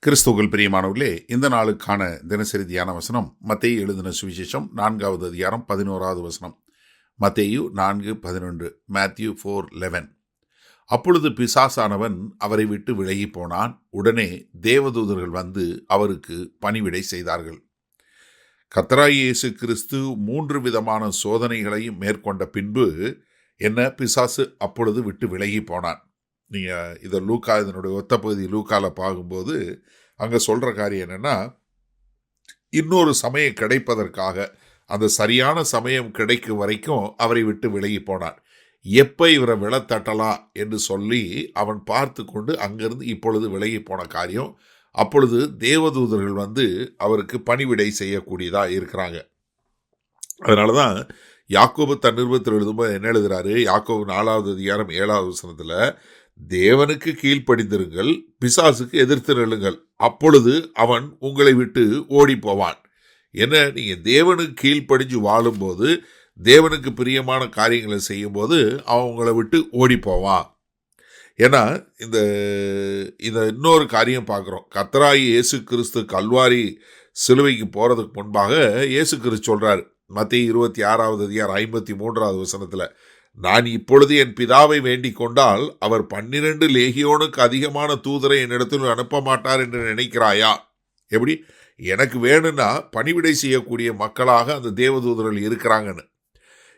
கிறிஸ்துவுக்குள் பிரியமானவர்களே, இந்த நாளுக்கான தினசரி தியான வசனம் மத்தேயு எழுதின சுவிசேஷம் 4வது அதிகாரம் 11வது வசனம். மத்தேயு 4:11. மேத்யூ 4:11. அப்பொழுது பிசாசானவன் அவரை விட்டு விலகி போனான். உடனே தேவதூதர்கள் வந்து அவருக்கு பணிவிடை செய்தார்கள். கர்த்தராகிய இயேசு கிறிஸ்து 3 விதமான சோதனைகளையும் மேற்கொண்ட பின்பு பிசாசு அப்பொழுது விட்டு விலகி போனான். நீங்கள் இதை லூக்கா இதனுடைய ஒத்த பகுதி லூக்காவில் பார்க்கும்போது அங்கே சொல்கிற காரியம் என்னென்னா, இன்னொரு சமயம் கிடைப்பதற்காக அந்த சரியான சமயம் கிடைக்கும் வரைக்கும் அவரை விட்டு விலகி போனான். எப்போ இவரை விழத்தட்டலாம் என்று சொல்லி அவன் பார்த்து கொண்டு அங்கிருந்து இப்பொழுது விலகி போன காரியம். அப்பொழுது தேவதூதர்கள் வந்து அவருக்கு பணிவிடை செய்யக்கூடியதாக இருக்கிறாங்க. அதனால தான் யாக்கோபு தன் நிருபத்தில் எழுதும்போது என்ன எழுதுறாரு? யாக்கோபு 4வது அதிகாரம் 7வது வசனத்தில், தேவனுக்கு கீழ்ப்படிந்திருங்கள், பிசாசுக்கு எதிர்த்து நில்லுங்கள், அப்பொழுது அவன் உங்களை விட்டு ஓடி போவான். என்ன, நீங்கள் தேவனுக்கு கீழ்ப்படிஞ்சு வாழும்போது, தேவனுக்கு பிரியமான காரியங்களை செய்யும்போது அவன் உங்களை விட்டு ஓடி போவான். ஏன்னா இந்த இன்னொரு காரியம் பார்க்குறோம். கர்த்தராகிய இயேசு கிறிஸ்து கல்வாரி சிலுவைக்கு போகிறதுக்கு முன்பாக இயேசு கிறிஸ்து சொல்கிறார் மத்தேயு 26வது அதிகாரம் 53வது வசனத்தில், நான் இப்பொழுது என் பிதாவை வேண்டிக் கொண்டால் அவர் 12 லேகியோனுக்கு அதிகமான தூதரை என்னிடத்தில் அனுப்ப மாட்டார் என்று நினைக்கிறாயா? எப்படி? எனக்கு வேணும்னா பணிவிடை செய்யக்கூடிய மக்களாக அந்த தேவதூதர்கள் இருக்கிறாங்கன்னு.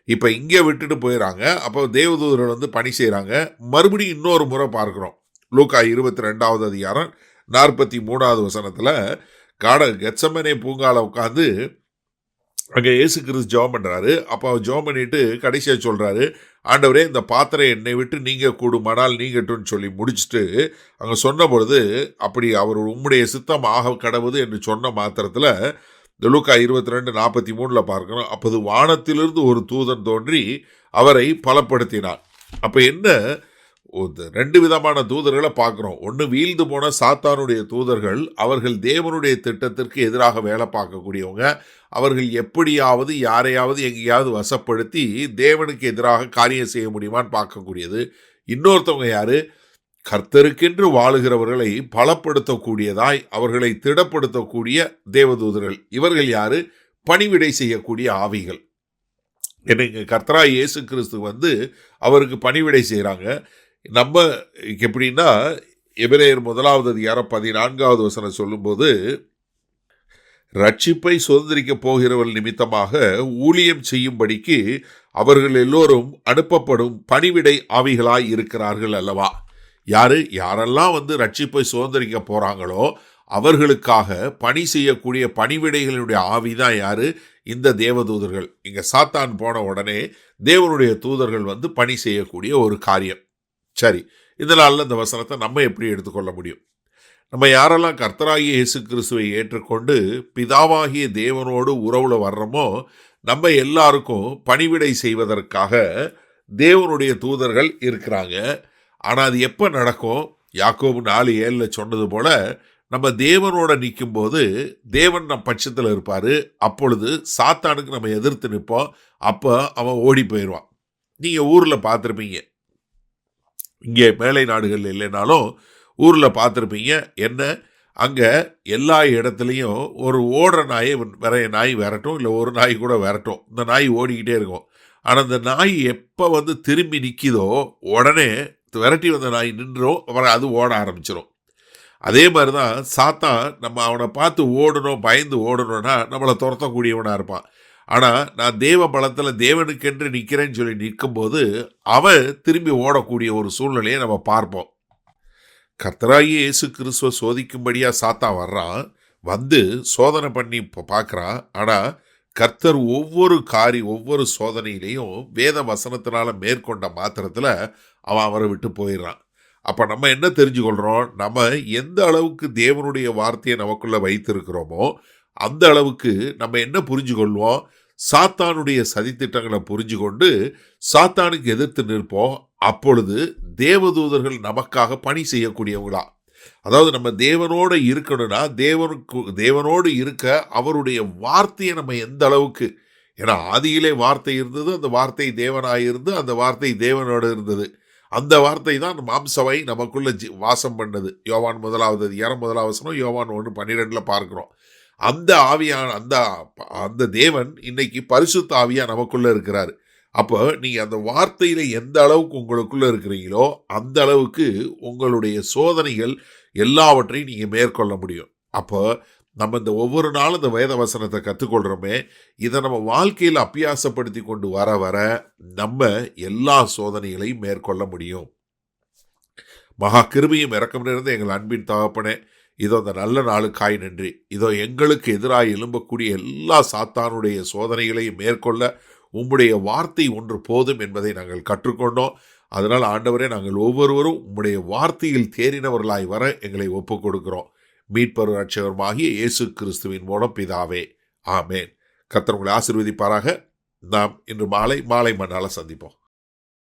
இப்போ இங்கே விட்டுட்டு போயிடறாங்க. அப்போ தேவதூதர்கள் வந்து பணி செய்கிறாங்க. மறுபடியும் இன்னொரு முறை பார்க்குறோம். லூக்கா 22வது அதிகாரம் 43வது வசனத்தில் கெத்செமனே பூங்கால உட்காந்து அங்கே இயேசு கிறிஸ்து ஜெபம் பண்ணுறாரு. அப்போ அவர் ஜெபம் பண்ணிட்டு கடைசியாக சொல்கிறாரு, ஆண்டவரே இந்த பாத்திரம் என்னை விட்டு நீங்கள் கூடுமானால் நீங்கட்டும்னு சொல்லி முடிச்சுட்டு அங்கே சொன்ன பொழுது, அப்படி அவர் உம்முடைய சித்தம் ஆக கடவுது என்று சொன்ன மாத்திரத்தில் லூக்கா 22:43 பார்க்கணும். அப்போது வானத்திலிருந்து ஒரு தூதன் தோன்றி அவரை பலப்படுத்தினார். அப்போ என்ன, 2 விதமான தூதர்களை பார்க்குறோம். ஒன்று, வீழ்ந்து போன சாத்தானுடைய தூதர்கள். அவர்கள் தேவனுடைய திட்டத்திற்கு எதிராக வேலை பார்க்கக்கூடியவங்க. அவர்கள் எப்படியாவது யாரையாவது எங்கேயாவது வசப்படுத்தி தேவனுக்கு எதிராக காரியம் செய்ய முடியுமான்னு பார்க்கக்கூடியது. இன்னொருத்தவங்க யாரு? கர்த்தருக்கென்று வாழுகிறவர்களை பலப்படுத்தக்கூடியதாய் அவர்களை திடப்படுத்தக்கூடிய தேவதூதர்கள். இவர்கள் யாரு? பணிவிடை செய்யக்கூடிய ஆவிகள். என்னங்க, கர்த்தராகிய இயேசு கிறிஸ்து வந்து அவருக்கு பணிவிடை செய்கிறாங்க. நம்ம எப்படின்னா, எபிரேயர் 1வது அதிகாரம் 14வது வசனம் சொல்லும்போது, ரட்சிப்பை சுதந்திரிக்க போகிறவர்கள் நிமித்தமாக ஊழியம் செய்யும்படிக்கு அவர்கள் எல்லோரும் அனுப்பப்படும் பணிவிடை ஆவிகளாய் இருக்கிறார்கள் அல்லவா? யாரெல்லாம் வந்து ரட்சிப்பை சுதந்திரிக்க போறாங்களோ அவர்களுக்காக பணி செய்யக்கூடிய பணிவிடைகளுடைய ஆவிதான் யாரு? இந்த தேவதூதர்கள். இங்க சாத்தான் போன உடனே தேவனுடைய தூதர்கள் வந்து பணி செய்யக்கூடிய ஒரு காரியம். சரி, இதனால இந்த வசனத்தை நம்ம எப்படி எடுத்துக்கொள்ள முடியும்? நம்ம யாரெல்லாம் கர்த்தராகிய இயேசு கிறிஸ்துவை ஏற்றுக்கொண்டு பிதாவாகிய தேவனோடு உறவுல வர்றோமோ, நம்ம எல்லாருக்கும் பணிவிடை செய்வதற்காக தேவனுடைய தூதர்கள் இருக்கிறாங்க. ஆனால் அது எப்போ நடக்கும்? யாக்கோபு 4:7 சொன்னது போல, நம்ம தேவனோட நிற்கும் போது தேவன் நம் பட்சத்தில் இருப்பார். அப்பொழுது சாத்தானுக்கு நம்ம எதிர்த்து நிற்போம். அப்போ அவன் ஓடி போயிடுவான். நீங்கள் ஊரில் பார்த்துருப்பீங்க, இங்கே மேலை நாடுகள் இல்லைனாலும் ஊரில் பார்த்துருப்பீங்க. என்ன, அங்கே எல்லா இடத்துலையும் ஒரு ஓடுற நாயை வேற நாய் விரட்டும், இல்லை ஒரு நாய் கூட விரட்டும். இந்த நாய் ஓடிக்கிட்டே இருக்கும். ஆனால் இந்த நாய் எப்போ வந்து திரும்பி நிற்கிதோ உடனே விரட்டி வந்த நாய் நின்றோம், அப்புறம் அது ஓட ஆரம்பிச்சிடும். அதே மாதிரி தான் சாத்தான். நம்ம அவனை பார்த்து ஓடணும், பயந்து ஓடணும்னா நம்மளை துரத்தக்கூடியவனாக இருப்பான். ஆனால் நான் தேவ பலத்தில் தேவனுக்கென்று நிற்கிறேன்னு சொல்லி நிற்கும்போது அவன் திரும்பி ஓடக்கூடிய ஒரு சூழ்நிலையை நம்ம பார்ப்போம். கர்த்தராகிய இயேசு கிறிஸ்துவை சோதிக்கும்படியாக சாத்தான் வர்றான், வந்து சோதனை பண்ணி பார்க்குறான். ஆனால் கர்த்தர் ஒவ்வொரு சோதனையிலையும் வேத வசனத்தினால மேற்கொண்ட மாத்திரத்தில் அவன் அவரை விட்டு போயிடுறான். அப்போ நம்ம என்ன தெரிஞ்சுக்கொள்கிறோம்? நம்ம எந்த அளவுக்கு தேவனுடைய வார்த்தையை நமக்குள்ளே வைத்திருக்கிறோமோ அந்த அளவுக்கு நம்ம என்ன புரிஞ்சு கொள்வோம்? சாத்தானுடைய சதித்திட்டங்களை புரிஞ்சு கொண்டு சாத்தானுக்கு எதிர்த்து நிற்போம். அப்பொழுது தேவதூதர்கள் நமக்காக பணி செய்யக்கூடியவங்களா. அதாவது நம்ம தேவனோடு இருக்கணும்னா தேவனோடு இருக்க அவருடைய வார்த்தையை நம்ம எந்த அளவுக்கு, ஏன்னா ஆதியிலே வார்த்தை இருந்தது, அந்த வார்த்தை தேவனாயிருந்து, அந்த வார்த்தை தேவனோடு இருந்தது. அந்த வார்த்தை தான் மாம்சவை நமக்குள்ள வாசம் பண்ணது. யோவான் 1வது அதிகாரம் 1வது வசனம், யோவான் 1:12 பார்க்கிறோம். அந்த ஆவியான அந்த அந்த தேவன் இன்னைக்கு பரிசுத்த ஆவியா நமக்குள்ள இருக்கிறாரு. அப்போ நீங்க அந்த வார்த்தையில எந்த அளவுக்கு உங்களுக்குள்ள இருக்கிறீங்களோ அந்த அளவுக்கு உங்களுடைய சோதனைகள் எல்லாவற்றையும் நீங்க மேற்கொள்ள முடியும். அப்போ நம்ம இந்த ஒவ்வொரு நாளும் இந்த வேத வசனத்தை கற்றுக்கொள்கிறோமே, இதை நம்ம வாழ்க்கையில் அபியாசப்படுத்தி கொண்டு வர வர நம்ம எல்லா சோதனைகளையும் மேற்கொள்ள முடியும். மகா கிருபையும் இரக்கம் நிறைந்த எங்கள் அன்பின் தகப்பனே, இதோ அந்த நல்ல நாளுக்காய் நன்றி. இதோ எங்களுக்கு எதிராக எழும்பக்கூடிய எல்லா சாத்தானுடைய சோதனைகளையும் மேற்கொள்ள உம்முடைய வார்த்தை ஒன்று போதும் என்பதை நாங்கள் கற்றுக்கொண்டோம். அதனால் ஆண்டவரே, நாங்கள் ஒவ்வொருவரும் உம்முடைய வார்த்தையில் தேறினவர்களாய் வர எங்களை ஒப்புக் கொடுக்கிறோம். மீட்பர் ரட்சகருமாகிய இயேசு கிறிஸ்துவின் மூலம் பிதாவே, ஆமேன். கர்த்தர் உங்களை ஆசீர்வதிப்பாராக. நாம் இன்று மாலை மண்ணால சந்திப்போம்.